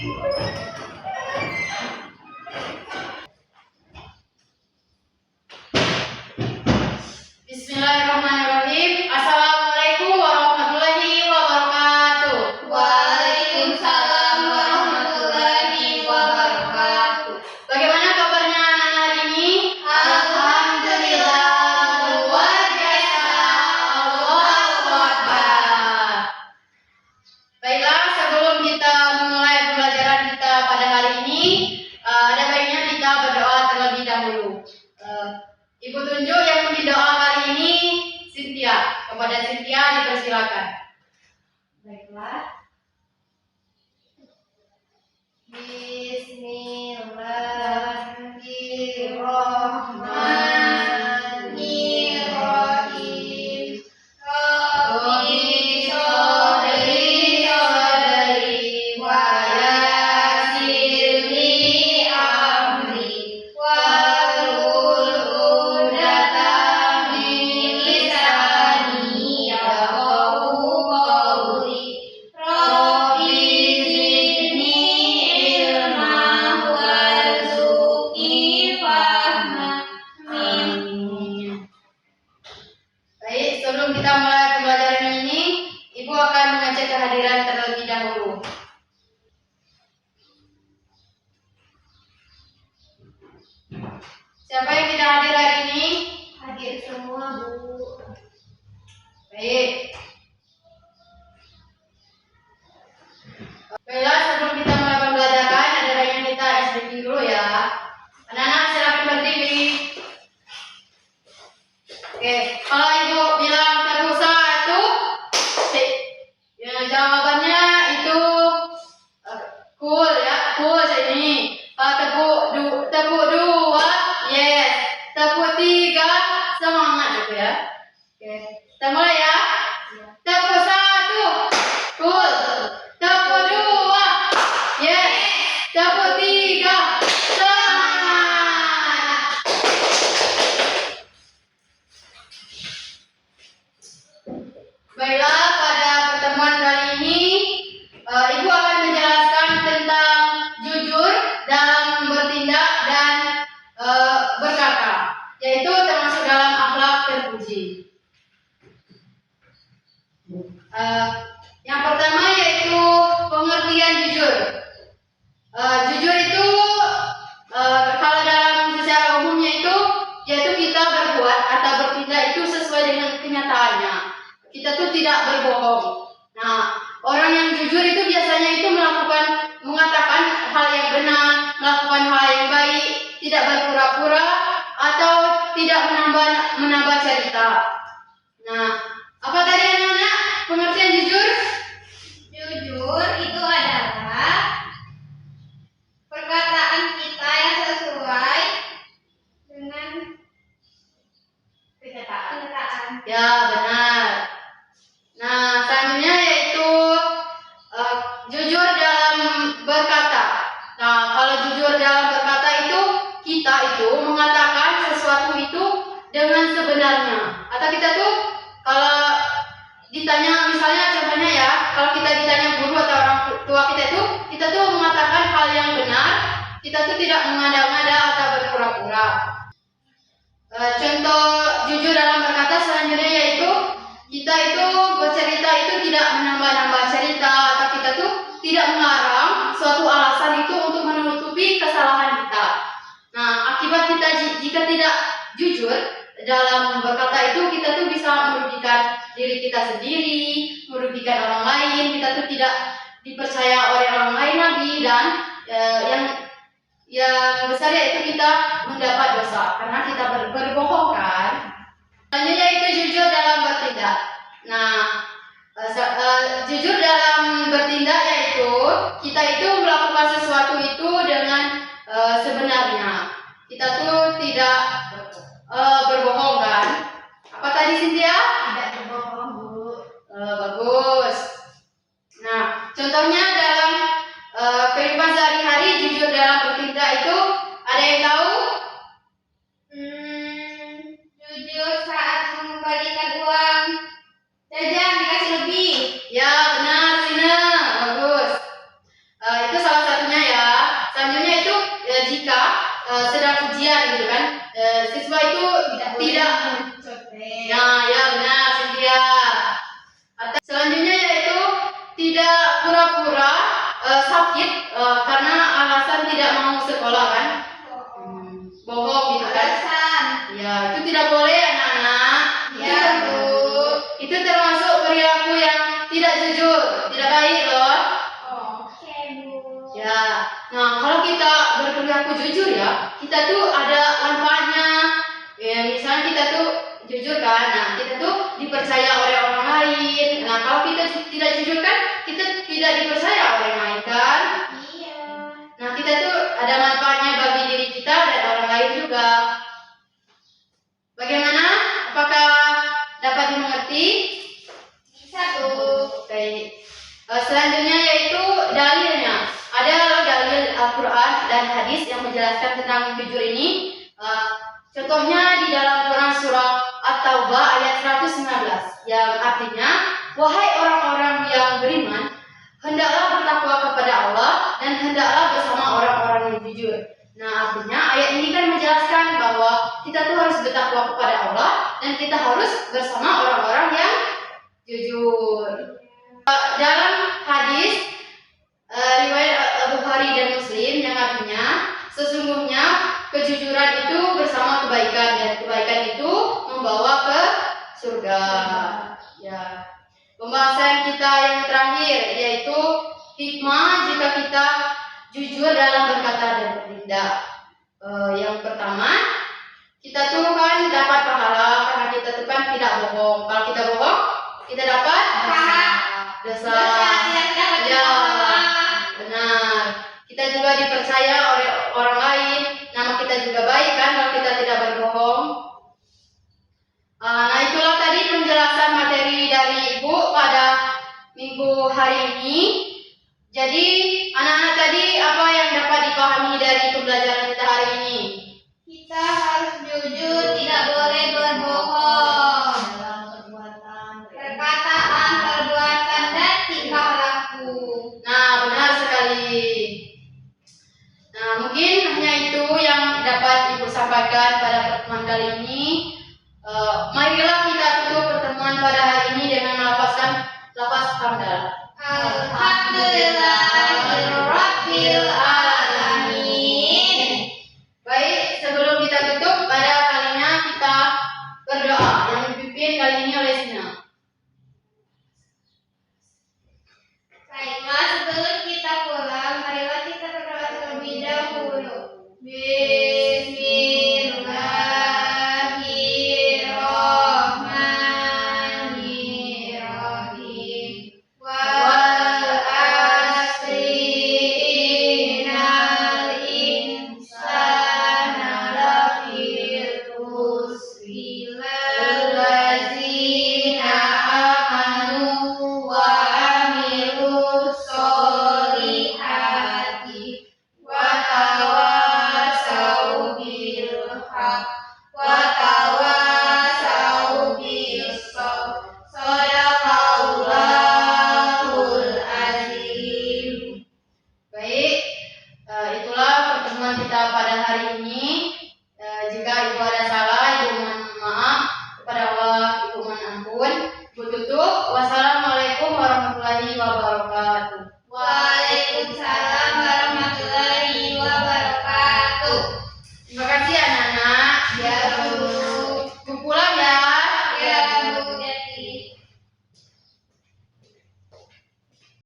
Bismillahirrahmanirrahim. Assalamualaikum warahmatullahi wabarakatuh. Waalaikumsalam warahmatullahi wabarakatuh. Bagaimana kabarnya anak hari ini? Alhamdulillah, luar biasa. Allahu Akbar. Baiklah, sebelum kita memulai pembelajaran kita pada hari ini, ada baiknya kita berdoa terlebih dahulu. Ibu tunjuk yang memberi doa kali ini Cynthia. Kepada Cynthia dipersilakan. Baiklah. Bismillahirrahmanirrahim. Rabbi shodri shodri wa yassir li amri wahlul 'uqdatam min lisani yafqahu qawli. Rabbi zidni ilma warzuqni fahma. Amin. Baik, sebelum kita mulai pembelajaran ini, Ibu akan mengecek kehadiran terlebih dahulu. Siapa yang tidak hadir hari ini? Hadir semua, Bu. Baik. Baiklah, sebelum kita mulai pembelajaran, ada baiknya kita SBQ dulu ya. Anak-anak silakan berdiri. Oke, kalau Ibu bilang terus satu, ya jawabannya itu cool ya, cool ini. Kalau tepuk dua, yes. Tepuk tiga, semangat gitu ya. Oke, kita mulai ya. Tepuk satu, cool. Tepuk dua, yes. Tepuk tiga, semangat. Baiklah, pada pertemuan kali ini Ibu akan menjelaskan tentang jujur dalam bertindak dan berkata, yaitu termasuk dalam akhlak terpuji. Yang pertama yaitu pengertian jujur. Jujur itu kalau dalam secara umumnya itu yaitu kita berbuat atau bertindak itu sesuai dengan kenyataannya. Kita tuh tidak berbohong. Nah, orang yang jujur itu biasanya itu mengatakan hal yang benar, melakukan hal yang baik, tidak berpura-pura atau tidak menambah cerita. Nah, apa tadi anak-anak pengertian jujur? Jujur itu adalah perkataan kita yang sesuai dengan kenyataan. Ya, benar. Nah, selanjutnya yaitu jujur dalam berkata. Nah, kalau jujur dalam berkata itu kita itu mengatakan sesuatu itu dengan sebenarnya. Atau kita tuh kalau ditanya, misalnya contohnya ya, kalau kita ditanya guru atau orang tua kita tuh mengatakan hal yang benar. Kita tuh tidak mengada-ngada atau berpura-pura. Contoh jujur dalam berkata selanjutnya yaitu kita itu bercerita itu tidak menambah-nambah cerita, atau kita tuh tidak mengarang suatu alasan itu untuk menutupi kesalahan kita. Nah, akibat kita jika tidak jujur dalam berkata itu, kita tuh bisa merugikan diri kita sendiri, merugikan orang lain, kita tuh tidak dipercaya oleh orang lain lagi, dan yang besar yaitu kita mendapat dosa karena kita berbohong kan. Selanjutnya itu jujur dalam bertindak. Nah, jujur dalam bertindak yaitu kita itu melakukan sesuatu itu dengan sebenarnya. Kita tuh tidak berbohong kan. Apa tadi Cynthia? Tidak berbohong, Bu. Bagus. Nah, contohnya dalam kehidupan sehari-hari jujur dalam bertindak itu ada yang tahu? Jujur saat mengembalikan uang jajan dikasih lebih. Ya, benar, Sina. Bagus. kebencian gitu kan. Siswa itu tidak. mencontek. Nah, ya benar Cynthia. Selanjutnya yaitu tidak pura-pura sakit karena alasan tidak mau sekolah kan. Bohong gitu kan. Alasan. Ya, itu tidak boleh anak-anak. Ya, Bu. Itu termasuk perilaku yang tidak jujur, tidak baik loh. Oke, Bu. Ya, nah kalau kita berperilaku jujur ya, kita tuh ada manfaatnya. Ya, misalnya kita tuh jujur kan, nah kita tuh dipercaya oleh orang lain. Nah kalau kita tidak jujur kan, kita tidak dipercaya oleh orang lain kan. Iya. Nah kita tuh ada manfaatnya bagi diri kita dan orang lain juga. Bagaimana? Apakah dapat dimengerti? Bisa, Bu. Baik. Selanjutnya yaitu dalilnya. Ada dalil Al-Quran dan hadis yang menjelaskan tentang jujur ini. Contohnya di dalam Quran surah At-Taubah ayat 119 yang artinya, wahai orang-orang yang beriman, hendaklah bertakwa kepada Allah dan hendaklah bersama orang-orang yang jujur. Nah artinya ayat ini kan menjelaskan bahwa kita tuh harus bertakwa kepada Allah dan kita harus bersama orang-orang yang jujur. Dalam hadis riwayat Bukhari dan Muslim yang artinya sesungguhnya kejujuran itu bersama kebaikan dan kebaikan itu membawa ke surga. Ya. Pembahasan kita yang terakhir yaitu hikmah jika kita jujur dalam berkata dan bertindak. Yang pertama, kita tuh kan dapat pahala karena kita tuh kan tidak bohong. Kalau kita bohong, kita dapat dosa. Ya, benar. Kita juga dipercaya oleh orang lain. Nama kita juga baik kan kalau kita tidak berbohong. Nah itulah tadi penjelasan materi dari Ibu pada minggu hari ini. Jadi anak-anak tadi apa yang dapat dipahami dari pembelajaran kita hari ini? Kita harus jujur, tidak boleh berbohong. dalam perbuatan Perkataan, perbuatan, dan tingkah laku. Nah benar sekali. Nah mungkin hanya itu yang dapat Ibu sampaikan pada pertemuan kali ini. Marilah kita tutup pertemuan pada hari ini dengan melafazkan lafaz hamdalah. Alhamdulillah.